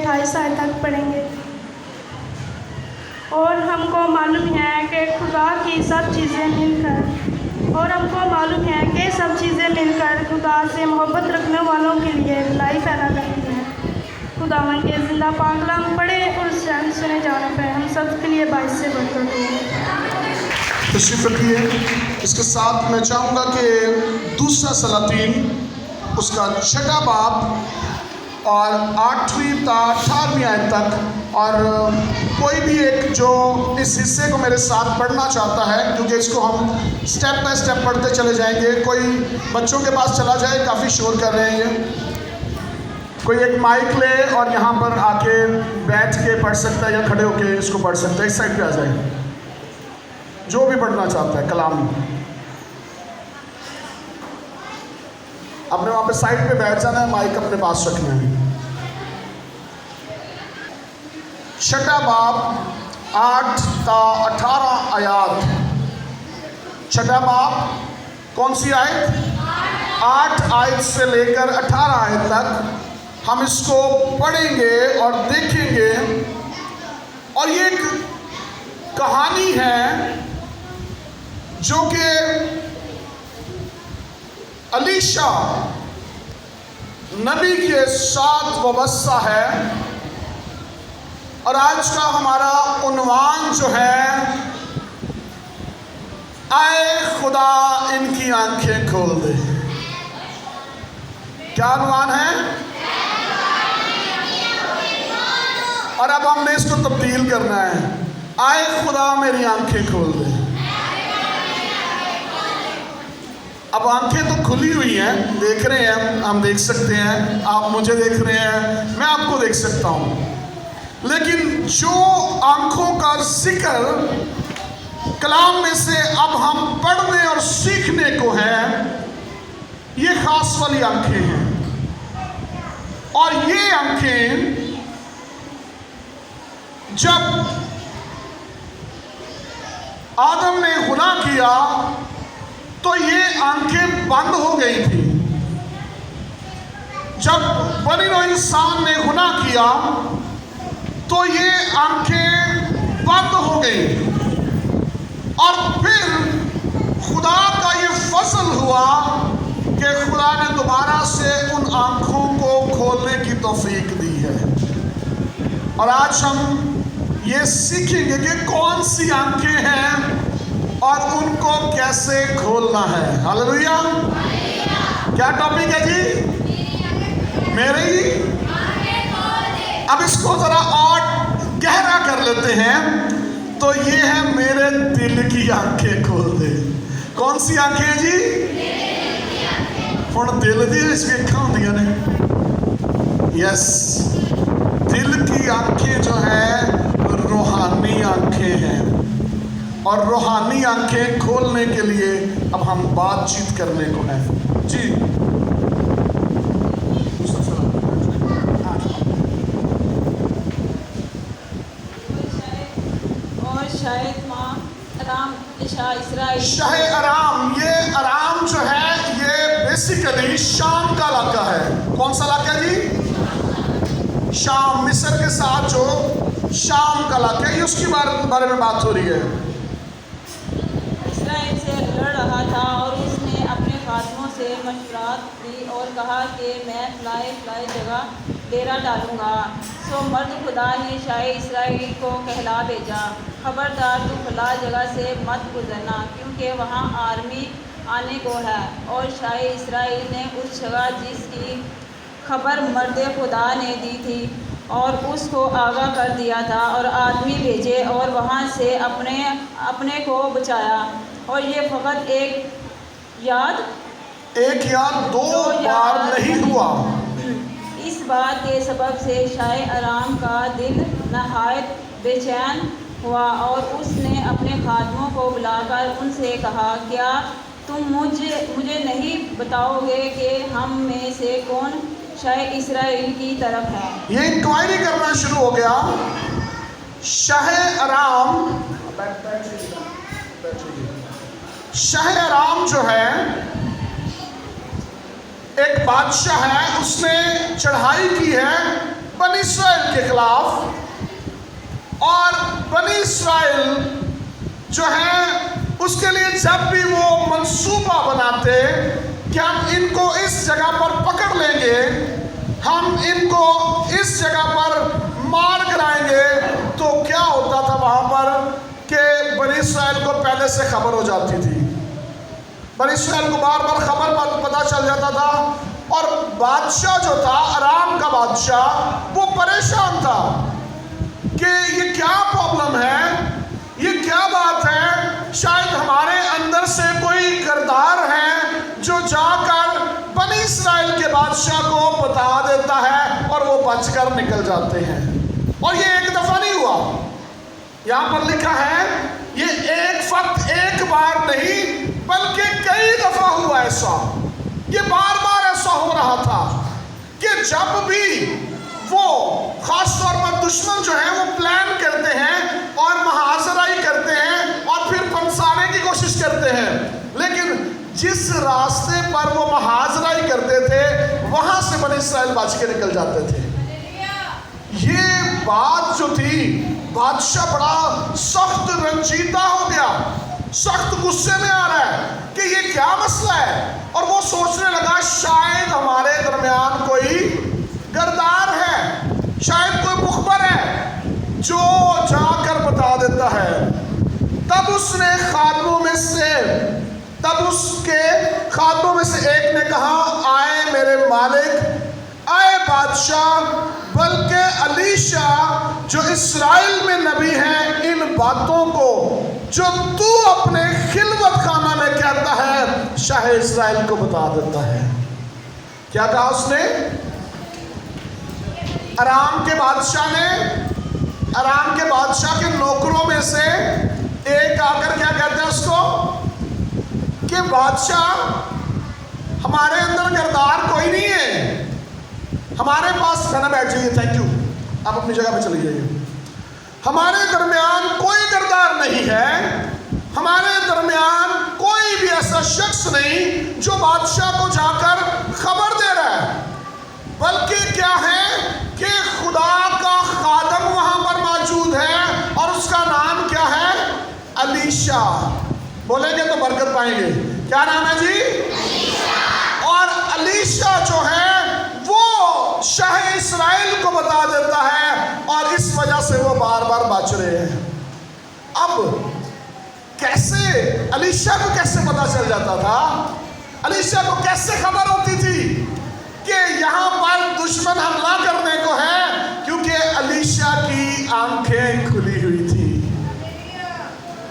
28 آیت تک پڑھیں گے۔ اور ہم کو معلوم ہے کہ خدا کی سب چیزیں مل کر خدا سے محبت رکھنے والوں کے لیے بھلائی پیدا کرتی ہیں۔ خداوند کے زندہ پاک کلام پڑھے اور سنے جانے پہ ہم سب کے لیے باعث برکت ہو۔ تشریف رکھیے۔ اس کے ساتھ میں چاہوں گا کہ دوسرا سلاطین اس کا 6 باب اور 8ویں تا 18ویں آیت تک، اور کوئی بھی ایک جو اس حصے کو میرے ساتھ پڑھنا چاہتا ہے، کیونکہ اس کو ہم سٹیپ بائی سٹیپ پڑھتے چلے جائیں گے۔ کوئی بچوں کے پاس چلا جائے، کافی شور کر رہے ہیں یہ۔ کوئی ایک مائک لے اور یہاں پر آ کے بیٹھ کے پڑھ سکتا ہے یا کھڑے ہو کے اس کو پڑھ سکتا ہے۔ اس سائڈ پہ آ جائے جو بھی پڑھنا چاہتا ہے کلام۔ اپنے وہاں پہ سائڈ پہ بیٹھ جانا ہے، مائک اپنے پاس رکھنا ہے۔ 6 باب 8 تا 18 آیات۔ 6 باب کون سی آیت؟ 8 آیت سے لے کر 18 آیت تک ہم اس کو پڑھیں گے اور دیکھیں گے۔ اور یہ ایک کہانی ہے جو کہ الیشا نبی کے ساتھ وابستہ ہے، اور آج کا ہمارا عنوان جو ہے، اے خدا ان کی آنکھیں کھول دے۔ کیا عنوان ہے؟ اور اب ہم نے اس کو تبدیل کرنا ہے، اے خدا میری آنکھیں کھول دے۔ اب آنکھیں تو کھلی ہوئی ہیں، دیکھ رہے ہیں، ہم دیکھ سکتے ہیں، آپ مجھے دیکھ رہے ہیں، میں آپ کو دیکھ سکتا ہوں، لیکن جو آنکھوں کا ذکر کلام میں سے اب ہم پڑھنے اور سیکھنے کو ہے، یہ خاص والی آنکھیں ہیں۔ اور یہ آنکھیں جب آدم نے گناہ کیا تو یہ آنکھیں بند ہو گئی تھی۔ جب بنی نوع انسان نے گناہ کیا تو یہ آنکھیں بند ہو گئی، اور پھر خدا کا یہ فضل ہوا کہ خدا نے دوبارہ سے ان آنکھوں کو کھولنے کی توفیق دی ہے۔ اور آج ہم یہ سیکھیں گے کہ کون سی آنکھیں ہیں اور ان کو کیسے کھولنا ہے۔ ہاللویا! کیا ٹاپک ہے جی؟ میری اب اس کو ذرا اور گہرا کر لیتے ہیں، تو یہ ہے میرے دل کی آنکھیں کھول دے۔ کون سی آنکھیں ہیں جی؟ ہن دل دی ویکھاں ہوندیاں نے۔ یس، دل کی آنکھیں جو ہیں روحانی آنکھیں ہیں، اور روحانی آنکھیں کھولنے کے لیے اب ہم بات چیت کرنے کو ہیں۔ جی شاہ ارام، یہ ارام جو ہے یہ بیسیکلی شام کا علاقہ ہے۔ کون سا علاقہ ہے جی؟ شام، مصر کے ساتھ جو شام کا علاقہ ہے، یہ اس کی بارے میں بات ہو رہی ہے۔ اسرائیل سے لڑ رہا تھا اور اس نے اپنے خادموں سے مشورات دی اور کہا کہ میں فلاں جگہ ڈیرا ڈالوں گا۔ سو مرد خدا نے شاہ اسرائیل کو کہلا بھیجا، خبردار تو فلاں جگہ سے مت گزرنا، کیونکہ وہاں آرمی آنے کو ہے۔ اور شاہ اسرائیل نے اس جگہ جس کی خبر مرد خدا نے دی تھی اور اس کو آگاہ کر دیا تھا، اور آدمی بھیجے اور وہاں سے اپنے کو بچایا۔ اور یہ فقط ایک یا دو بار نہیں ہوا۔ اس بات کے سبب سے شاہ ارام کا دل نہایت بے چین ہوا، اور اس نے اپنے خادموں کو بلا کر ان سے کہا، کیا تم مجھے نہیں بتاؤ گے کہ ہم میں سے کون شاہ اسرائیل کی طرف ہے؟ یہ انکوائری کرنا شروع ہو گیا۔ شاہ ارام جو ہے ایک بادشاہ ہے، اس نے چڑھائی کی ہے بنی اسرائیل کے کے خلاف، اور بنی اسرائیل جو ہے اس کے لیے جب بھی وہ منصوبہ بناتے کہ ہم ان کو اس جگہ پر پکڑ لیں گے، ہم ان کو اس جگہ پر مار گرائیں گے، تو کیا ہوتا تھا وہاں پر کہ بنی اسرائیل کو پہلے سے خبر ہو جاتی تھی، بنی اسرائیل کو بار بار خبر پتہ چل جاتا تھا، اور بادشاہ جو تھا، ارام کا بادشاہ، وہ پریشان تھا کہ یہ کیا پرابلم ہے، یہ کیا بات ہے، شاید ہمارے اندر سے کوئی کردار ہے جو جا کر بنی اسرائیل کے بادشاہ کو بتا دیتا ہے اور وہ بچ کر نکل جاتے ہیں۔ اور یہ ایک دفعہ نہیں ہوا، یہاں پر لکھا ہے یہ ایک بار نہیں بلکہ کئی دفعہ ہوا ایسا، یہ بار بار ایسا ہو رہا تھا کہ جب بھی وہ خاص طور پر دشمن جو ہیں وہ پلان کرتے ہیں اور محاصرہ کرتے ہیں اور پھر پھنسانے کی کوشش کرتے ہیں، لیکن جس راستے پر وہ محاصرہ کرتے تھے وہاں سے بنی اسرائیل بچ کے نکل جاتے تھے۔ یہ بات جو تھی، بادشاہ بڑا سخت رنجیدہ ہو گیا، سخت غصے میں آ رہا ہے کہ یہ کیا مسئلہ ہے، اور وہ سوچنے لگا شاید ہمارے درمیان کوئی گردار ہے، شاید کوئی مخبر ہے جو جا کر بتا دیتا ہے۔ تب اس کے خادموں میں سے ایک نے کہا، آئے میرے مالک، آئے بادشاہ، بلکہ الیشا جو اسرائیل میں نبی ہیں ان باتوں کو جو تو اپنے خلوت خانہ میں کہتا ہے شاہ اسرائیل کو بتا دیتا ہے۔ کیا کہا اس نے؟ ارام کے بادشاہ کے نوکروں میں سے ایک آ کر کیا کہتے ہیں اس کو کہ بادشاہ ہمارے اندر کردار کوئی نہیں ہے، ہمارے پاس کھانا بیٹھ جائیے، تھینک یو، آپ اپنی جگہ پہ چلی جائیے، ہمارے درمیان کوئی کردار نہیں ہے، ہمارے درمیان کوئی بھی ایسا شخص نہیں جو بادشاہ کو جا کر خبر دے رہا ہے، بلکہ کیا ہے کہ خدا کا خادم وہاں پر موجود ہے اور اس کا نام کیا ہے؟ الیشا۔ بولیں گے تو برکت پائیں گے۔ کیا نام ہے جی؟ اور الیشا جو ہے وہ شاہ اسرائیل کو بتا دیتا ہے اور اس وجہ سے وہ بار بار بچ رہے ہیں۔ اب کیسے الیشا کو کیسے پتا چل جاتا تھا؟ الیشا کو کیسے خبر ہوتی تھی کہ یہاں پر دشمن حملہ کرنے کو ہے؟ کیونکہ الیشا کی آنکھیں کھلی ہوئی تھی۔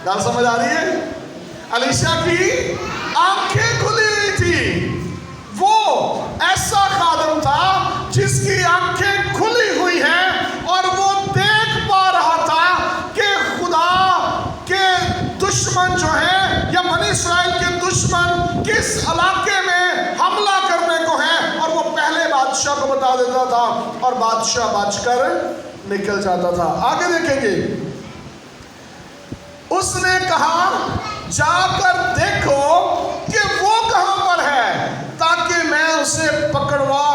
کیا سمجھ آ رہی ہے؟ الیشا کی آنکھیں کھلی ہوئی تھی، وہ ایسا خادم تھا جس کی آنکھیں کھلی ہوئی ہیں اور وہ دیکھ پا رہا تھا کہ خدا کے دشمن جو ہیں یا بنی اسرائیل کے دشمن کس علاقے میں حملہ کرنے کو ہیں، اور وہ پہلے بادشاہ کو بتا دیتا تھا اور بادشاہ بچ کر نکل جاتا تھا۔ آگے دیکھیں گے، اس نے کہا جا کر دیکھو کہ وہ کہاں پر ہے تاکہ میں اسے پکڑوا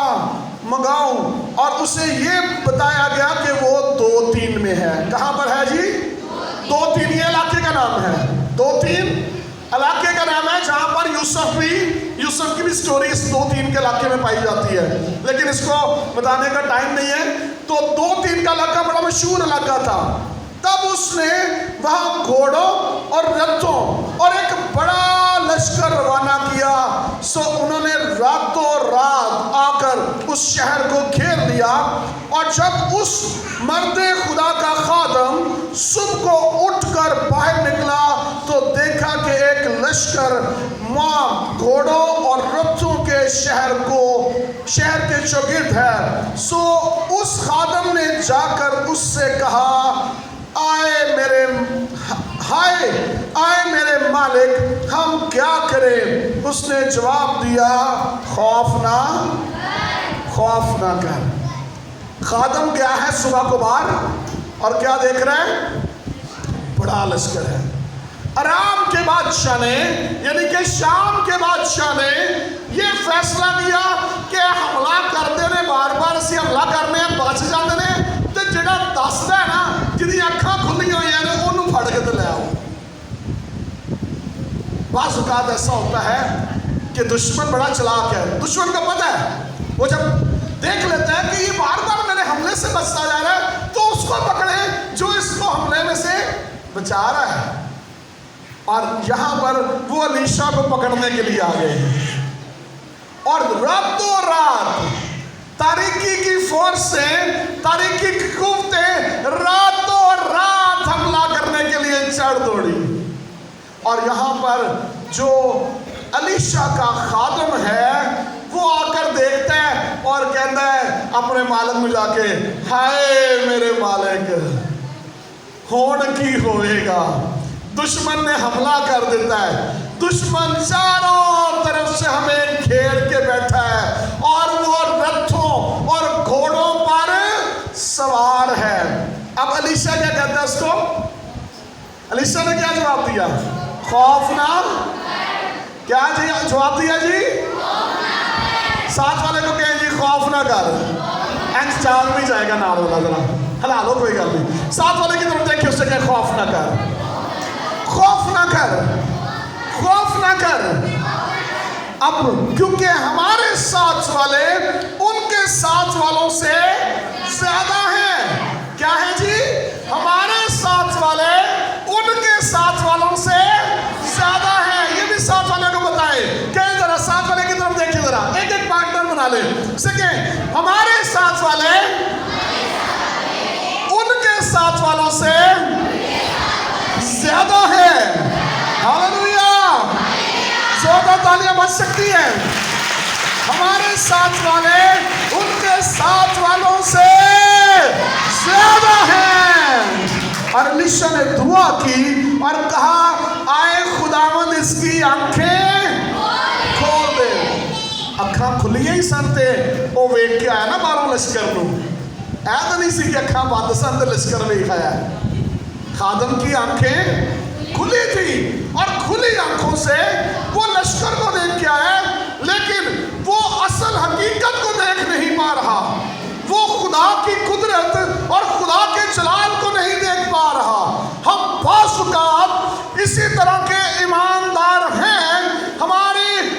منگاؤں، اور اسے یہ بتایا گیا کہ وہ 2-3 میں ہے۔ کہاں پر ہے جی؟ 2-3، یہ علاقے کا نام ہے، 2-3 علاقے کا نام ہے جہاں پر یوسف کی بھی سٹوری اس 2-3 کے علاقے میں پائی جاتی ہے، لیکن اس کو بتانے کا ٹائم نہیں ہے۔ تو 2-3 کا علاقہ بڑا مشہور علاقہ تھا۔ تب اس نے وہاں گھوڑوں اور رتھوں اور ایک بڑا لشکر روانہ کیا، سو انہوں نے راتوں رات آ کر اس شہر کو گھیر لیا، اور جب اس مرد خدا کا خادم صبح کو اٹھ کر باہر نکلا تو دیکھا کہ ایک لشکر وہاں گھوڑوں اور رتھوں کے شہر کے چوگرد ہے۔ سو اس خادم نے جا کر اس سے کہا، آئے میرے مالک، ہم کیا کریں؟ اس نے جواب دیا، خوف نہ کر۔ خادم کیا ہے؟ صبح کو باہر، اور کیا دیکھ رہے ہیں؟ بڑا لشکر ہے۔ ارام کے بادشاہ نے یعنی کہ شام کے بادشاہ نے یہ فیصلہ کیا کہ حملہ کرتے نے بار بار اسی حملہ کرنے بچ جاتے نے، تے बाज़ औक़ात ऐसा होता है कि दुश्मन बड़ा चालाक है, दुश्मन को पता है, वो जब देख लेता है कि ये बार बार मेरे हमले से बचता जा रहा है, तो उसको पकड़े जो इसको हमले में से बचा रहा है। और यहाँ पर वो एलीशा को पकड़ने के लिए आ गए हैं, और रातों रात तारीकी की फोर्स से, तारीकी की कुव्वतें रातों रात हमला करने के लिए चढ़ दौड़ी। और यहाँ पर जो एलीशा का खादम है वो आकर देखता है और कहता है अपने मालिक में जाके, हाय मेरे मालिक, होड़ की होएगा। दुश्मन ने हमला कर देता है, दुश्मन चारों तरफ से हमें घेर के बैठा है, और वो रथों और घोड़ों पर सवार है। अब एलीशा क्या कहता है उसको? एलीशा ने क्या जवाब दिया? खौफ ना, क्या जवाब दिया जी? साथ वाले को कहें जी खौफ ना कर, एंड चाल भी जाएगा ना वाला, जरा हला लो, कोई गल नहीं। साथ वाले की तरफ देखिए, उससे कहे खौफ ना कर, खौफ ना कर, खौफ ना कर। अब क्योंकि हमारे साथ वाले उनके साथ वालों से ज्यादा हैं। क्या है जी? हमारे साथ वाले उनके साथ वालों से ज्यादा हैं। ये भी साथ वाले को बताए, कहें जरा साथ वाले की तरफ देखिए, जरा एक एक पार्टनर बना ले, कहें हमारे साथ वाले उनके साथ वालों से ज्यादा है। हालेलुया, जोरदार तालियां बज सकती है। हमारे साथ वाले उनके साथ वालों से ज्यादा है। और एलीशा ने दुआ की और कहा, आए खुदावंद इसकी आंखें खोल दे। अखा खुलियां ही सन ते वो वेख के आया ना बारों लश्कर नूं, ऐ तो नहीं सी कि अखा बंद सन ते लश्कर वेख आया। खादम की आंखें खुली थी, और खुली आंखों से वो लश्कर को देख के आया, लेकिन वो असल हकीकत को देख नहीं पा रहा। वो खुदा की कुदरत और खुदा के जलाल को नहीं देख पा रहा। हम बाज़ औक़ात इसी तरह के ईमानदार हैं,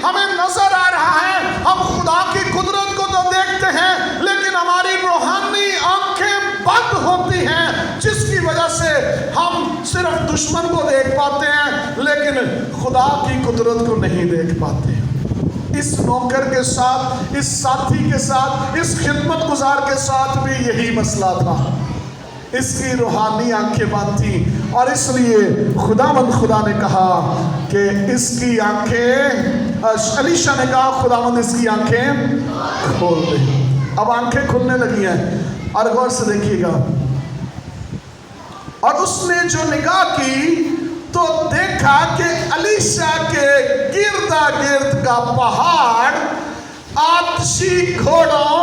हमें नजर आ रहा है, हम खुदा की कुदरत को तो देखते हैं, लेकिन हमारी रूहानी आंखें बंद होती हैं, जिसकी वजह से हम सिर्फ दुश्मन को देख पाते हैं, लेकिन खुदा की कुदरत को नहीं देख पाते। इस नौकर के साथ, इस साथी के साथ, इस खिदमत गुजार के साथ भी यही मसला था। इसकी रूहानी आंखें बंद थी, और इसलिए खुदा ने कहा कि इसकी आंखें, एलीशा ने कहा खुदावंद इसकी आंखें खोल दे। अब आंखें खुलने लगी हैं, और गौर से देखिएगा। और उसने जो निगाह की तो देखा कि एलीशा के गिरदा गिर्द का पहाड़ आतशी घोड़ों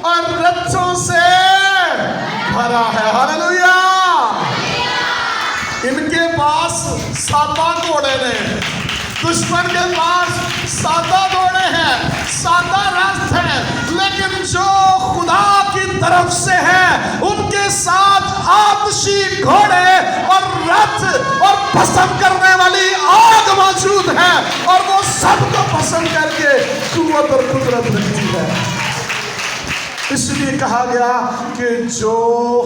और रथों से भरा है। हालेलुया, इनके पास 7 घोड़े ने, दुश्मन के पास 7 घोड़े हैं, 7 रथ हैं, लेकिन जो खुदा की तरफ से है उनके साथ आतशी घोड़े और रथ और पसंद करने वाली आग मौजूद है, और वो सबको पसंद करके कुव्वत और कुदरत रखती है। इसलिए कहा गया कि जो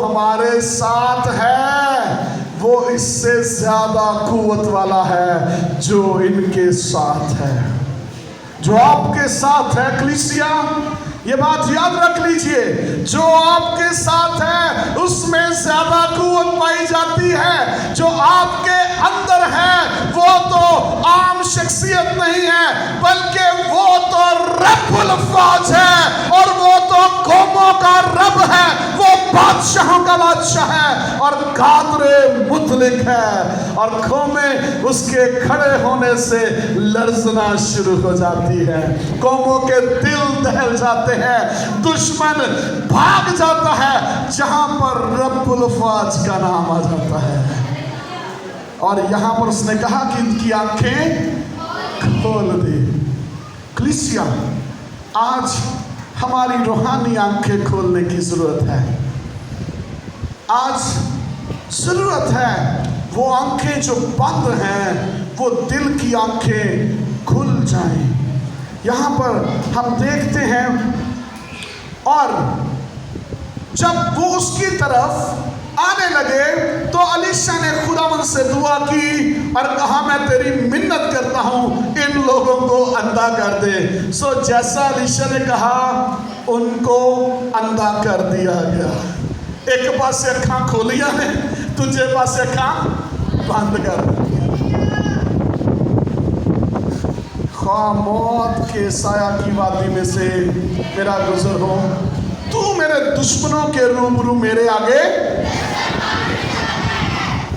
हमारे साथ है वो इससे ज्यादा कुव्वत वाला है जो इनके साथ है। जो आपके साथ है कलीसिया, ये बात याद रख लीजिए, जो आपके साथ है उसमें ज्यादा कुव्वत पाई जाती है। जो आपके अंदर है वो तो आम शख्सियत नहीं है, बल्कि वो तो रब्बुल फौज है, और वो तो कौमों का रब है, वो बादशाहों का बादशाह है, और कादरे मुतलिक है, और कौमें उसके खड़े होने से लरजना शुरू हो जाती है। कौमों के दिल दहल जाते हैं, दुश्मन भाग जाता है जहां पर रब्बुल फौज का नाम आ जाता है। और यहां पर उसने कहा कि इनकी आंखें खोल दे। कलीसिया, आज हमारी रूहानी आंखें खोलने की जरूरत है। आज जरूरत है वो आंखें जो बंद हैं वो दिल की आंखें खुल जाएं। यहाँ पर हम देखते हैं, और जब वो उसकी तरफ आने लगे तो अलीशा ने खुदावंद से दुआ की और कहा, मैं तेरी मिन्नत करता हूँ इन लोगों को अंधा कर दे। सो जैसा अलीशा ने कहा उनको अंधा कर दिया गया। एक पासे अखां खोलिया ने, दूजे पासे अखां बंद कर दिया। ख्वाह मौत के साया की वादी में से मेरा गुजर हो, तू मेरे दुश्मनों के रूबरू मेरे आगे।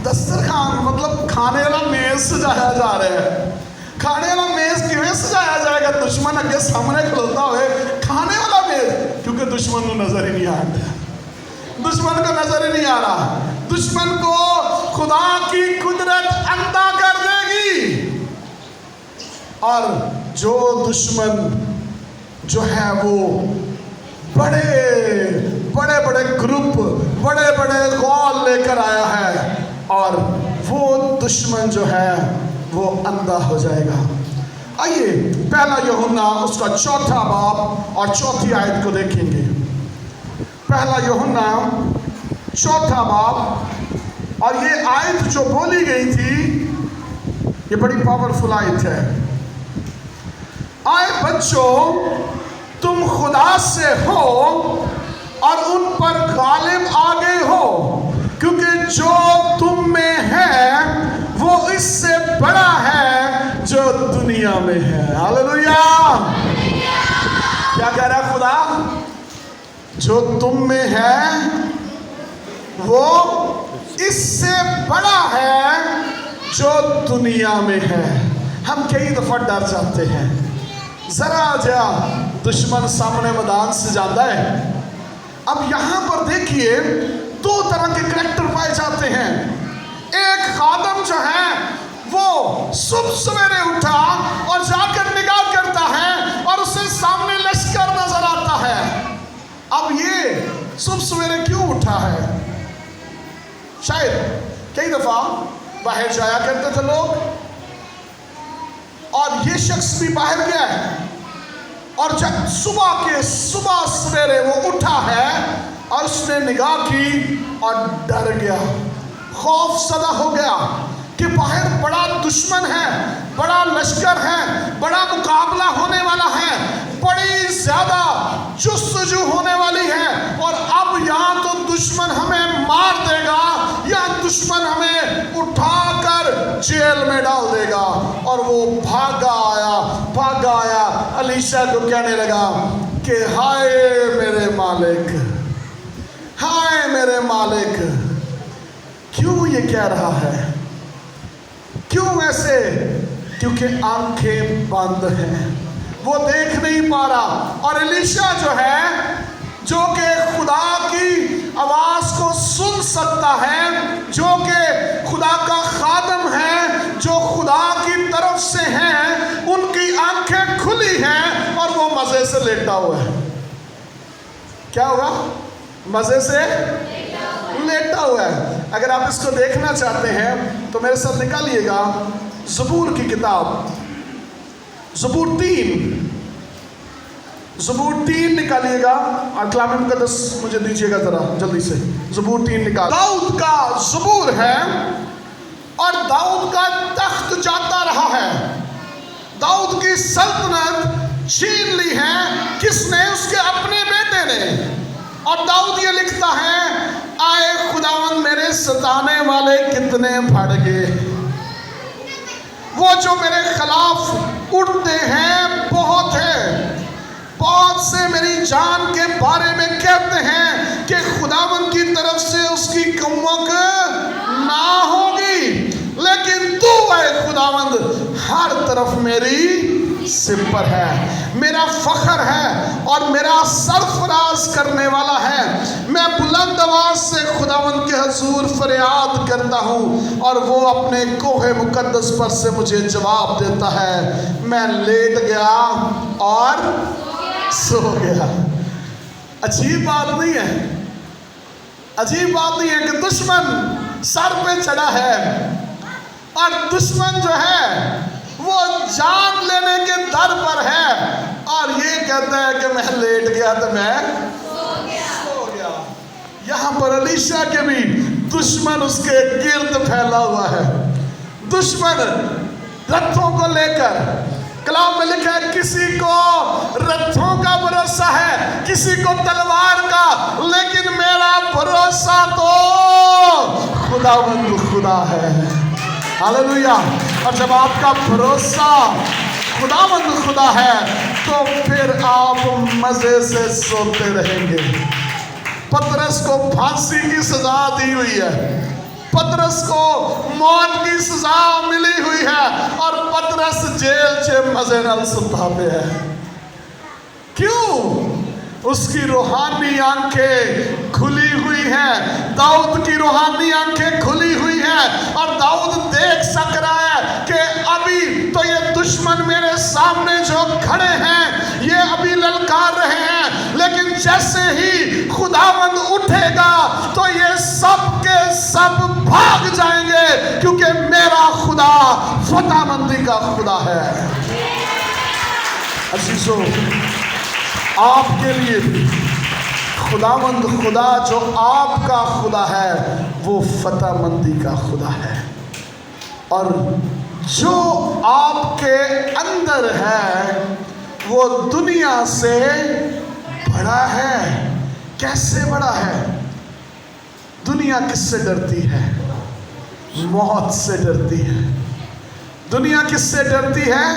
दस्तरखान मतलब खाने वाला मेज सजाया जा रहा है। खाने वाला मेज किवें सजाया जाएगा? दुश्मन अगे सामने खलोता हुए खाने वाला मेज, क्योंकि दुश्मन को नजर ही नहीं आ रहा, दुश्मन को नजर ही नहीं आ रहा। दुश्मन को खुदा की कुदरत अंधा कर देगी। और जो दुश्मन जो है वो बड़े बड़े ग्रुप, बड़े बड़े गौल लेकर आया है, और वो दुश्मन जो है वो अंधा हो जाएगा। आइए पहला यूहन्ना उसका 4 बाब और 4 आयत को देखेंगे। पहला यूहन्ना 4 बाब, और ये आयत जो बोली गई थी ये बड़ी पावरफुल आयत है। आए बच्चों, तुम खुदा से हो और उन पर गालिब आ गए हो, क्योंकि जो तुम में है वो इससे बड़ा है जो दुनिया में है। हालेलुया। क्या कह रहा है खुदा? जो तुम में है वो इससे बड़ा है जो दुनिया में है। हम कई दफा डर जाते हैं, जरा जा दुश्मन सामने मैदान से जाता है। अब यहाँ पर देखिए 2 तरह के करैक्टर पाए जाते हैं। एक खादम जो है वो सुबह सवेरे उठा और जाकर निगाह करता है और उसे सामने लश्कर नजर आता है। अब ये सुबह सवेरे क्यों उठा है? शायद कई दफा बाहर जाया करते थे लोग, और ये शख्स भी बाहर गया है, और जब सुबह सवेरे वो उठा है और उसने निगाह की और डर गया, खौफ सदा हो गया कि बाहर बड़ा दुश्मन है, बड़ा लश्कर है, बड़ा मुकाबला होने वाला है, बड़ी ज्यादा जुस्तजू होने वाली है, और अब या तो दुश्मन हमें मार देगा या दुश्मन हमें उठाकर जेल में डाल देगा। और वो भागा आया अलीशा को कहने लगा कि हाय मेरे मालिक, हाय मेरे मालिक। क्यों ये कह रहा है? क्यों ऐसे? क्योंकि आंखें बंद हैं, वो देख नहीं पा रहा। और एलीशा जो है, जो कि खुदा की आवाज को सुन सकता है, जो कि खुदा का खादम है, जो खुदा की तरफ से है, उनकी आंखें खुली हैं और वो मजे से लेटा हुआ है। क्या होगा? मजे से लेटा हुआ है। अगर आप इसको देखना चाहते हैं तो मेरे साथ निकालिएगा ज़बूर की किताब, ज़बूर 3 निकालिएगा, और कलाम मुक़द्दस मुझे दीजिएगा जरा जल्दी से। ज़बूर 3 निकाल। दाऊद का ज़बूर है, और दाऊद का तख्त जाता रहा है, दाऊद की सल्तनत छीन ली है। किसने? उसके अपने बेटे ने। और दाऊद ये लिखता है, आए खुदावंद मेरे सताने वाले कितने बढ़ गए, वो जो मेरे खिलाफ उठते हैं बहुत है, बहुत से मेरी जान के बारे में कहते हैं कि खुदावंद की तरफ से उसकी कुव्वत ना होगी, लेकिन तू है खुदावंद हर तरफ मेरी सिपर है, मेरा फख्र है और मेरा सरफराज करने वाला है। मैं बुलंद आवाज से खुदावंद के हुजूर फरियाद करता हूँ और वो अपने कोहे मुकद्दस पर से मुझे जवाब देता है। मैं लेट गया और सो गया। अजीब बात नहीं है? अजीब बात नहीं है कि दुश्मन सर पे चढ़ा है, اور دشمن جو ہے وہ جان لینے کے در پر ہے اور یہ کہتا ہے کہ میں لیٹ گیا تو میں سو گیا۔ یہاں پر الیشا کے بھی دشمن اس کے گرد پھیلا ہوا ہے۔ دشمن رتھوں کو لے کر، کلام میں لکھا ہے کسی کو رتھوں کا بھروسہ ہے، کسی کو تلوار کا، لیکن میرا بھروسہ تو خداوند خدا ہے۔ ہاللویا۔ اور جب آپ کا بھروسہ خداوند خدا ہے تو پھر آپ مزے سے سوتے رہیں گے۔ پطرس کو پھانسی کی سزا دی ہوئی ہے، پطرس کو موت کی سزا ملی ہوئی ہے اور پطرس جیل سے مزے نال ستا پہ ہے۔ کیوں؟ اس کی روحانی آنکھیں کھلی ہوئی ہیں، داؤد کی روحانی آنکھیں کھلی ہوئی ہیں اور داؤد دیکھ سک رہا ہے کہ ابھی تو یہ دشمن میرے سامنے جو کھڑے ہیں یہ ابھی للکار رہے ہیں، لیکن جیسے ہی خداوند اٹھے گا تو یہ سب کے سب بھاگ جائیں گے، کیونکہ میرا خدا فتح مندی کا خدا ہے۔ عزیزو، آپ کے لیے بھی خداوند خدا جو آپ کا خدا ہے وہ فتح مندی کا خدا ہے، اور جو آپ کے اندر ہے وہ دنیا سے بڑا ہے۔ کیسے بڑا ہے؟ دنیا کس سے ڈرتی ہے؟ موت سے ڈرتی ہے۔ دنیا کس سے ڈرتی ہے؟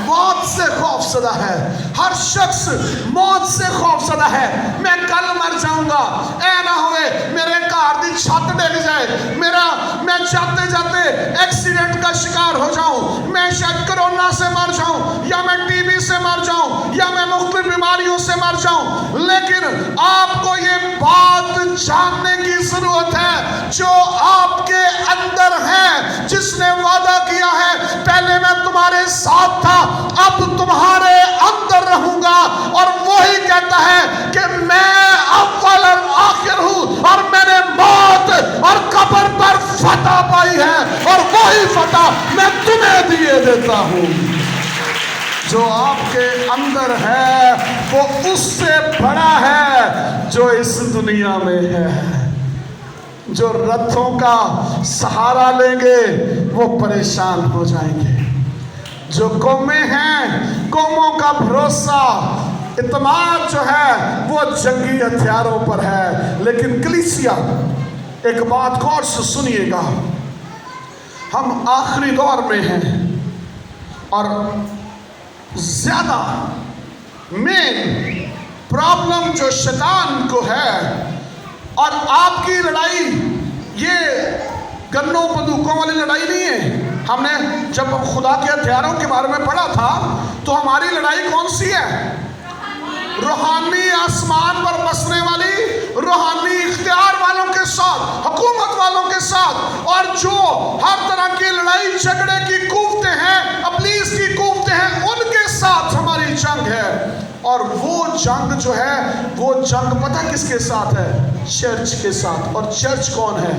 موت سے خوف زدہ ہے۔ ہر شخص موت سے خوف زدہ ہے۔ میں کل مر جاؤں گا، اے نہ ہوئے میرے گھر دی چھت ڈگ جائے، میں جاتے جاتے ایکسیڈنٹ کا شکار ہو جاؤں، میں شاید کرونا سے مر جاؤں، یا میں ٹی بی سے مر جاؤں، یا میں مختلف بیماریوں سے مر جاؤں۔ لیکن آپ کو یہ بات جاننے کی ضرورت ہے جو آپ کے اندر ہے، جس نے وعدہ کیا ہے پہلے میں تمہارے ساتھ تھا اب تمہارے اندر رہوں گا، اور وہی کہتا ہے کہ میں اول اور آخر ہوں اور میں نے موت اور قبر پر فتح پائی ہے، اور وہی فتح میں تمہیں دیے دیتا ہوں۔ جو آپ کے اندر ہے وہ اس سے بڑا ہے جو اس دنیا میں ہے۔ جو رتھوں کا سہارا لیں گے وہ پریشان ہو جائیں گے۔ جو قومیں ہیں، قوموں کا بھروسہ اعتماد جو ہے وہ جنگی ہتھیاروں پر ہے، لیکن کلیسیا ایک بات غور سے سنیے گا، ہم آخری دور میں ہیں اور زیادہ مین پرابلم جو شیطان کو ہے، اور آپ کی لڑائی یہ گنوں بندوقوں والی لڑائی نہیں ہے۔ ہم نے جب خدا کے ہتھیاروں کے بارے میں پڑھا تھا تو ہماری لڑائی کون سی ہے؟ روحانی آسمان پر بسنے والی روحانی اختیار والوں کے ساتھ، حکومت والوں کے ساتھ، اور جو ہر طرح کی لڑائی جھگڑے کی قوتیں ہیں، ابلیس کی قوتیں ہیں، ان کے ساتھ ہماری جنگ ہے۔ اور وہ جنگ جو ہے وہ جنگ پتہ کس کے ساتھ ہے؟ چرچ کے ساتھ۔ اور چرچ کون ہے؟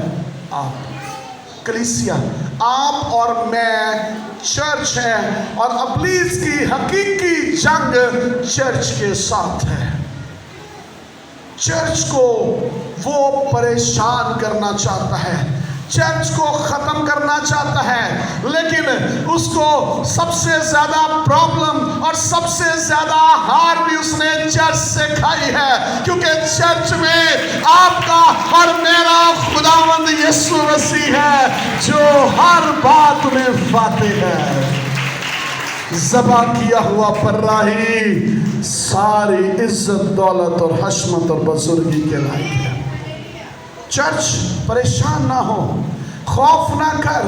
آپ، کلیسیا، آپ اور میں چرچ ہے، اور ابلیس کی حقیقی جنگ چرچ کے ساتھ ہے۔ چرچ کو وہ پریشان کرنا چاہتا ہے، چرچ کو ختم کرنا چاہتا ہے، لیکن اس کو سب سے زیادہ پرابلم اور سب سے زیادہ ہار بھی اس نے چرچ سے کھائی ہے، کیونکہ چرچ میں آپ کا اور میرا خداوند یسوع مسیح ہے جو ہر بات میں فاتح ہے۔ ذبح کیا ہوا پراہی ساری عزت، دولت اور حشمت اور بزرگی کے لائق ہے۔ چرچ پریشان نہ ہو، خوف نہ کر۔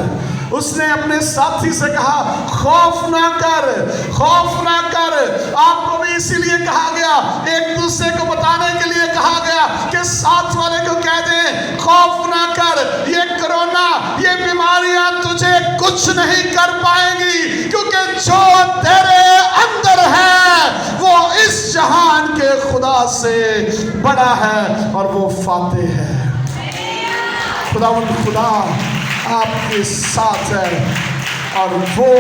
اس نے اپنے ساتھی سے کہا خوف نہ کر، خوف نہ کر۔ آپ کو بھی اسی لیے کہا گیا، ایک دوسرے کو بتانے کے لیے کہا گیا کہ ساتھ والے کو کہہ دیں خوف نہ کر، یہ کرونا، یہ بیماریاں تجھے کچھ نہیں کر پائیں گی، کیونکہ جو تیرے اندر ہے وہ اس جہان کے خدا سے بڑا ہے اور وہ فاتح ہے۔ خداوند خدا आपके साथ है और वो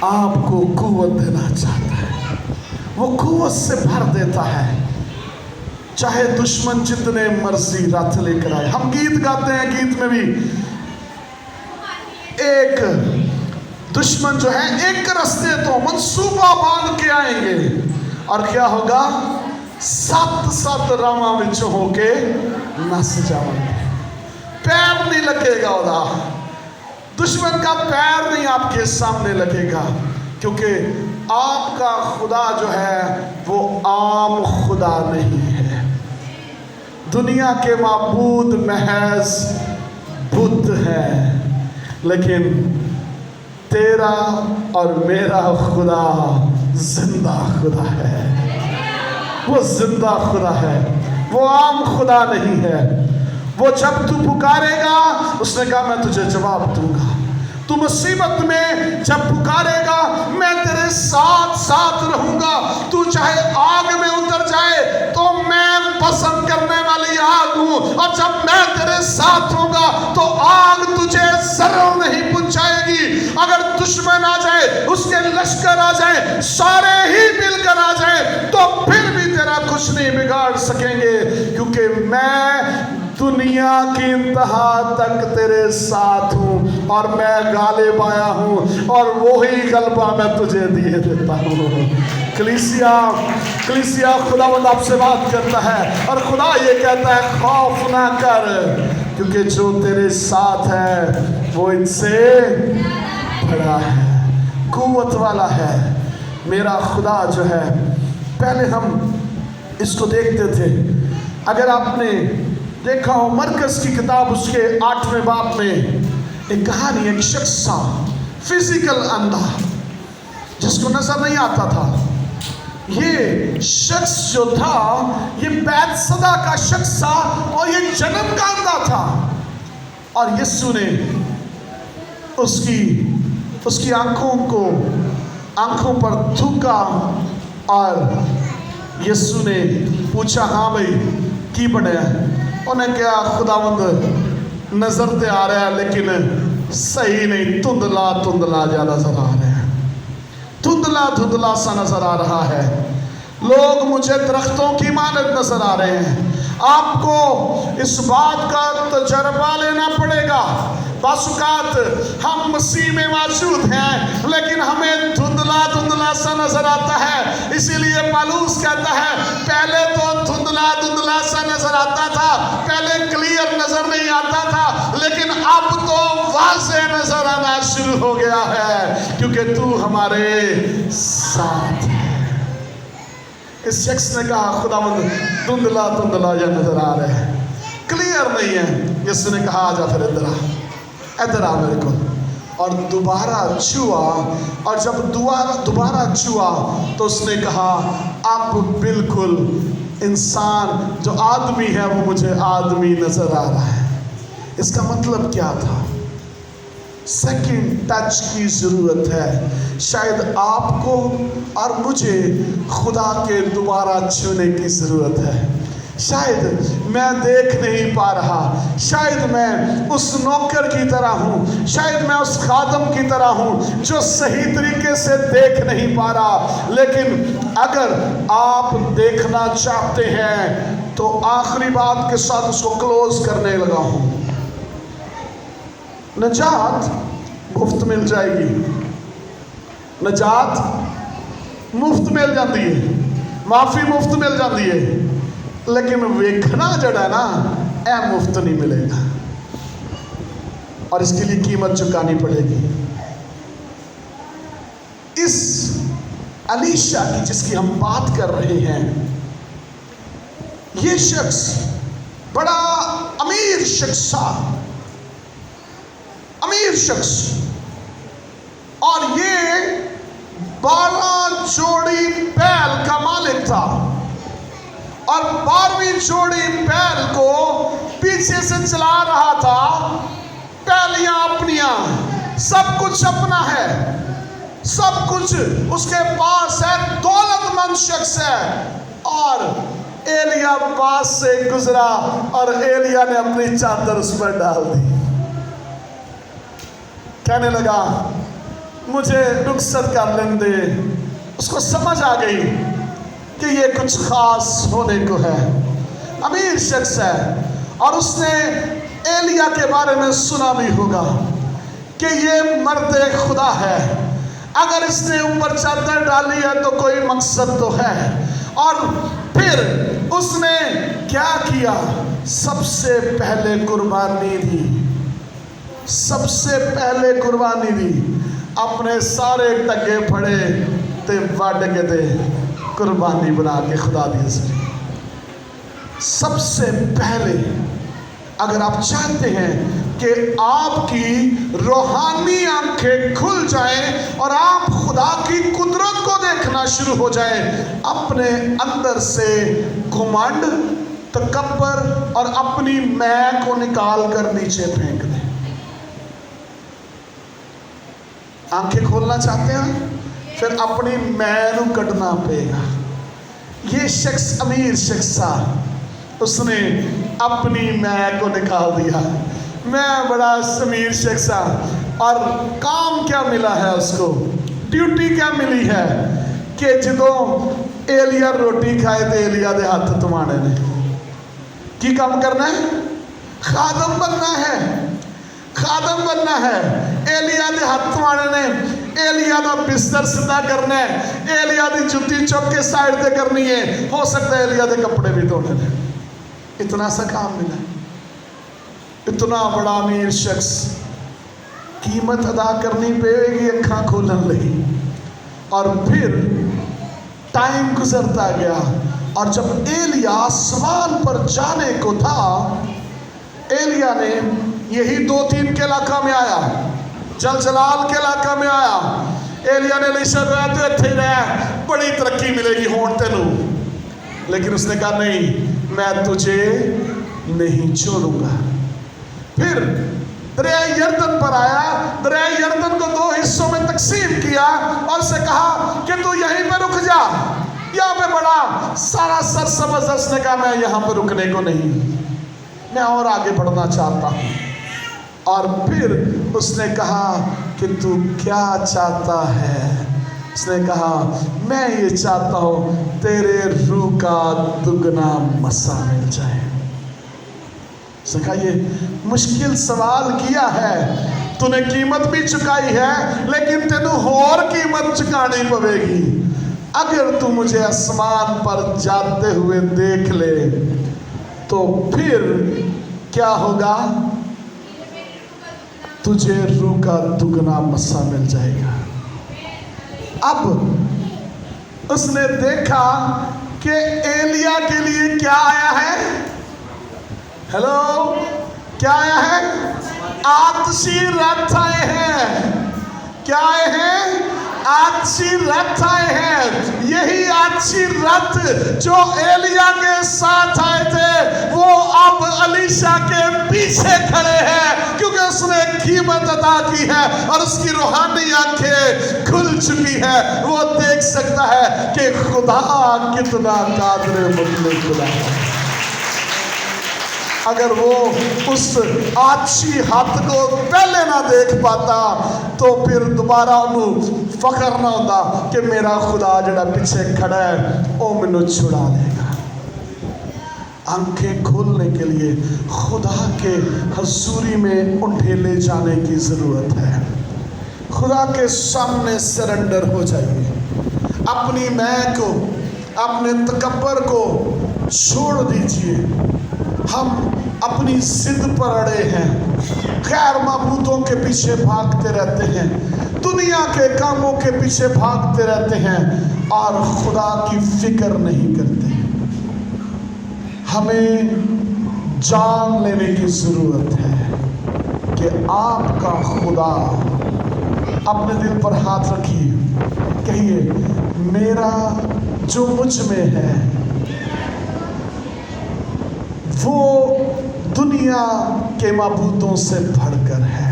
आपको कुव्वत देना चाहता है। वो कुव्वत से भर देता है, चाहे दुश्मन जितने मर्जी रथ लेकर आए। हम गीत गाते हैं, गीत में भी एक दुश्मन जो है एक रास्ते तो मंसूबा बांध के आएंगे और क्या होगा, 7 रावां विचों होके नस जाएंगे। पैर नहीं लगेगा उदा, दुश्मन का पैर नहीं आपके सामने लगेगा, क्योंकि आपका खुदा जो है वो आम खुदा नहीं है। दुनिया के माबूद महज बुत है, लेकिन तेरा और मेरा खुदा जिंदा खुदा है। वो जिंदा खुदा है, वो आम खुदा नहीं है। वो जब तू पुकारेगा, उसने कहा मैं तुझे जवाब दूंगा। तू मुसीबत में जब पुकारेगा, मैं तेरे साथ साथ रहूंगा। तू चाहे आग में उतर जाए तो मैं पसंद करने वाली आग हूं, और जब मैं तेरे साथ होगा तो आग तुझे जरूर नहीं पहुंचाएगी। अगर दुश्मन आ जाए, उसके लश्कर आ जाए, सारे ही मिलकर आ जाए, तो फिर भी तेरा कुछ नहीं बिगाड़ सकेंगे, क्योंकि मैं दुनिया की इंतहा तक तेरे साथ हूँ और मैं गालिब आया हूँ, और वही गलबा मैं तुझे दिए देता हूँ। कलीसिया खुदावंद आपसे बात करता है और खुदा ये कहता है खौफ ना कर, क्योंकि जो तेरे साथ है वो इनसे बड़ा है, कुव्वत वाला है। मेरा खुदा जो है, पहले हम इसको देखते थे। अगर आपने देखा हो मरकज की किताब, उसके 8वें बाब में एक कहानी, एक शख्स था फिजिकल अंधा, जिसको नजर नहीं आता था। ये शख्स जो था, ये बैतसदा का शख्स था और ये जन्म का अंधा था। और यीशु ने उसकी आंखों पर थूका और यीशु ने पूछा, हाँ भाई की बनया? उन्हें क्या, खुदावंद नजर ते आ रहा है लेकिन सही नहीं, धुंधला जा नजर आ रहा है, धुंधला सा नजर आ रहा है। लोग मुझे दरख्तों की मानद नजर आ रहे हैं। आपको इस बात का तजर्बा लेना पड़ेगा। बासुकात हम मसीह में मौजूद हैं, लेकिन हमें धुंधला सा नजर आता है। इसीलिए पौलुस कहता है, पहले तो धुंधला सा नजर आता था, पहले क्लियर नजर नहीं आता था, लेकिन अब तो वाज़ेह नजर आना शुरू हो गया है, क्योंकि तू हमारे साथ है। इस शख्स ने कहा, खुदावंद धुंधला या नजर आ रहा है, क्लियर नहीं है। यीशु ने कहा, आजा फिर इधर आ मेरे को। और दोबारा छुआ, और जब दोबारा छुआ तो उसने कहा, अब बिल्कुल इंसान जो आदमी है वो मुझे आदमी नजर आ रहा है। इसका मतलब क्या था? सेकंड टच की ज़रूरत है। शायद आपको और मुझे खुदा के दोबारा छूने की ज़रूरत है। शायद मैं देख नहीं पा रहा, शायद मैं उस नौकर की तरह हूँ, शायद मैं उस खादम की तरह हूँ जो सही तरीके से देख नहीं पा रहा। लेकिन अगर आप देखना चाहते हैं तो आखिरी बात के साथ उसको क्लोज करने लगा हूँ। नजात मुफ्त मिल जाएगी, नजात मुफ्त मिल जाती है, माफ़ी मुफ्त मिल जाती है, लेकिन वेखना जड़ा ना ए मुफ्त नहीं मिलेगा, और इसके लिए कीमत चुकानी पड़ेगी। इस अलीशा की जिसकी हम बात कर रहे हैं, ये शख्स बड़ा अमीर शख्स था, अमीर शख्स, और ये 12 जोड़ी बैल का मालिक था, और 12वीं जोड़ी बैल को पीछे से चला रहा था। बैलियां अपनियां, सब कुछ अपना है, सब कुछ उसके पास है, दौलतमंद शख्स है। और एलिया पास से गुजरा और एलिया ने अपनी चादर उस पर डाल दी। कहने लगा मुझे रुखसत कर लेने दे। उसको समझ आ गई कि ये कुछ खास होने को है, अमीर शख्स है और उसने एलिया के बारे में सुना भी होगा कि ये मर्द खुदा है, अगर इसने ऊपर चादर डाली है तो कोई मकसद तो है। और फिर उसने क्या किया, सबसे पहले कुर्बानी दी, सबसे पहले कुर्बानी दी, अपने सारे टगे फड़े ते वड के दे कुर्बानी बना के खुदा दी। सबसे पहले अगर आप चाहते हैं कि आपकी रूहानी आंखें खुल जाएं और आप खुदा की कुदरत को देखना शुरू हो जाएं, अपने अंदर से घमंड, तकब्बर और अपनी मैं को निकाल कर नीचे फेंक दें। आंखें खोलना चाहते हैं, फिर अपनी मैं को कटना पड़ेगा। ये शख्स अमीर शख्स था, उसने अपनी मैं को निकाल दिया। मैं बड़ा अमीर शख्स था और काम क्या मिला है उसको, ड्यूटी क्या मिली है कि जदों एलिया रोटी खाए तो एलिया दे हाथ धुमाने ने की काम करना है, खादम बनना है, खादम बनना है। एलिया दे हाथ धुमाने ने एलिया का बिस्तर सीधा करना है, एलिया की जुत्ती चुक के साइड से करनी है, हो सकता है एलिया के कपड़े भी धोने ने। इतना सा काम मिला। इतना बड़ा अमीर शख्स, कीमत अदा करनी पड़ेगी अखा खोलन लगी। और फिर टाइम गुजरता गया और जब एलिया सवाल पर जाने को था, एलिया ने यही 2-3 के इलाका में आया, जलजलाल के इलाका में आया। एलिया ने एलीशा को कहा तू इत्थे रह, बड़ी तरक्की मिलेगी होण तेनू। लेकिन उसने कहा नहीं, मैं तुझे नहीं छोड़ूंगा। फिर दरिया यरदन पर आया, दरिया यरदन को 2 हिस्सों में तकसीम किया और उसे कहा कि तू यहीं पे रुक जा। यहाँ पे बड़ा सारा सरसब्ज़, उसने कहा मैं यहाँ पे रुकने को नहीं, मैं और आगे बढ़ना चाहता हूँ। और फिर उसने कहा कि तू क्या चाहता है? उसने कहा मैं ये चाहता हूँ तेरे रूह का दुगना मसा मिल जाए। उसने कहा ये मुश्किल सवाल किया है, तूने कीमत भी चुकाई है, लेकिन तेनू और कीमत चुकानी पड़ेगी। अगर तू मुझे आसमान पर जाते हुए देख ले तो फिर क्या होगा? तुझे रूह का दुगना मसा मिल जाएगा। अब उसने देखा कि एलिया के लिए क्या आया है। हेलो, क्या आया है? आतशी रथ आए हैं। क्या आए हैं? आतशी रथ आए हैं। यही आतशी रथ जो एलिया के साथ आए थे वो अब एलीशा के पीछे खड़े हैं, क्योंकि उसने कीमत अदा की है और उसकी रूहानी आंखें खुल चुकी है। वो देख सकता है कि खुदा कितना कादिर मुतलक खुदा है। अगर वो उस आतशी हाथ को पहले ना देख पाता तो फिर दोबारा उन्हें फख्र ना होता कि मेरा खुदा जड़ा पीछे खड़ा है वो मैनू छुड़ा लेगा। आंखें खोलने के लिए खुदा के हजूरी में उठेले जाने की ज़रूरत है। खुदा के सामने सरेंडर हो जाइए, अपनी मैं को, अपने तकब्बर को छोड़ दीजिए। हम अपनी जिद पर अड़े हैं, गैर माबूदों के पीछे भागते रहते हैं, दुनिया के कामों के पीछे भागते रहते हैं और खुदा की फिक्र नहीं करते। हमें जान लेने की ज़रूरत है कि आपका खुदा, अपने दिल पर हाथ रखिए, कहिए मेरा जो मुझ में है वो दुनिया के माबूदों से बढ़कर है।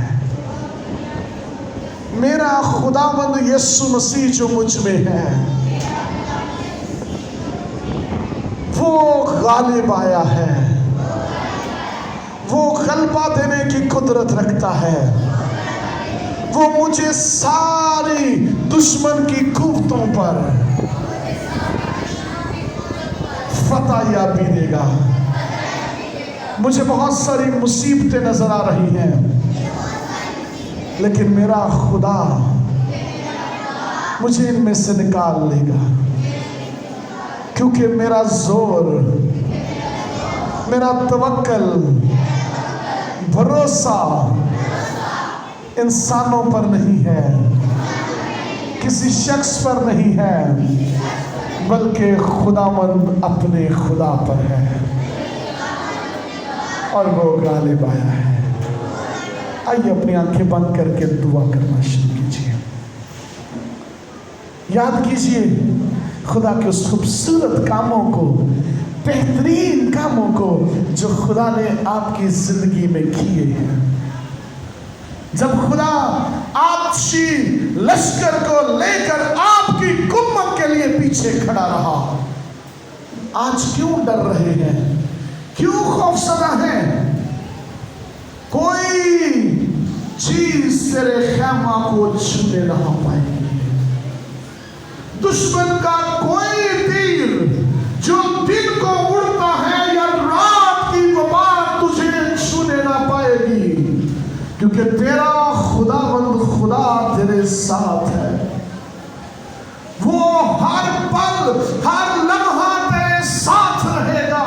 मेरा खुदावंद यीशु मसीह जो मुझ में है वो गालिब आया है, वो गलबा देने की कुदरत रखता है, वो मुझे सारी दुश्मन की कुव्वतों पर फतह याबी देगा। मुझे बहुत सारी मुसीबतें नजर आ रही हैं, लेकिन मेरा खुदा मुझे इनमें से निकाल लेगा, क्योंकि मेरा जोर, मेरा तवक्कल, भरोसा इंसानों पर नहीं है, किसी शख्स पर नहीं है, बल्कि खुदावंद अपने खुदा पर है, और वो गालिब आया है। आइए अपनी आंखें बंद करके दुआ करना शुरू कीजिए। याद कीजिए खुदा के उस खूबसूरत कामों को, बेहतरीन कामों को जो खुदा ने आपकी जिंदगी में किए हैं। जब खुदा आपसी लश्कर को लेकर आपकी कुम्मत के लिए पीछे खड़ा रहा, आज क्यों डर रहे हैं, क्यों खौफसदा हैं? कोई चीज तेरे खैमा को छूने ना पाएगी। दुश्मन का कोई तीर जो दिन को उड़ता है या रात की वबार तुझे छूने ना पाएगी, क्योंकि तेरा खुदावंद खुदा तेरे साथ है। वो हर पल, हर लम्हा तेरे साथ रहेगा।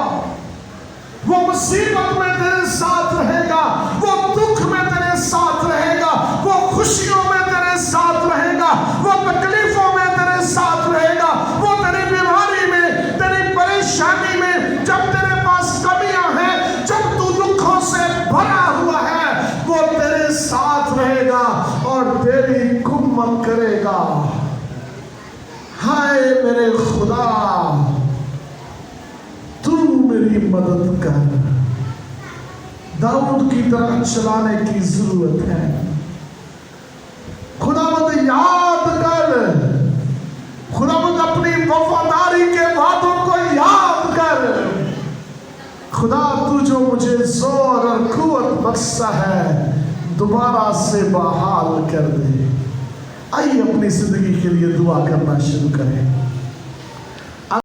वो मुसीबत में तेरे साथ रहेगा, वो दुख में तेरे साथ रहेगा, वो खुशियों में तेरे साथ रहेगा, वो तकलीफों में तेरे साथ रहेगा, वो तेरी बीमारी में, तेरी परेशानी में, जब तेरे पास कमियां हैं, जब तू दुखों से भरा हुआ है, वो तेरे साथ रहेगा और तेरी कुम्मत करेगा। हाय मेरे खुदा, तू मेरी मदद कर। दाऊद की तरह चलाने की जरूरत है। खुदावंद याद कर, खुदावंद अपनी वफादारी के वादों को याद कर। खुदा तू जो मुझे जोर और कुव्वत बख्शा है, दोबारा से बहाल कर दे। आइए अपनी जिंदगी के लिए दुआ करना शुरू करें।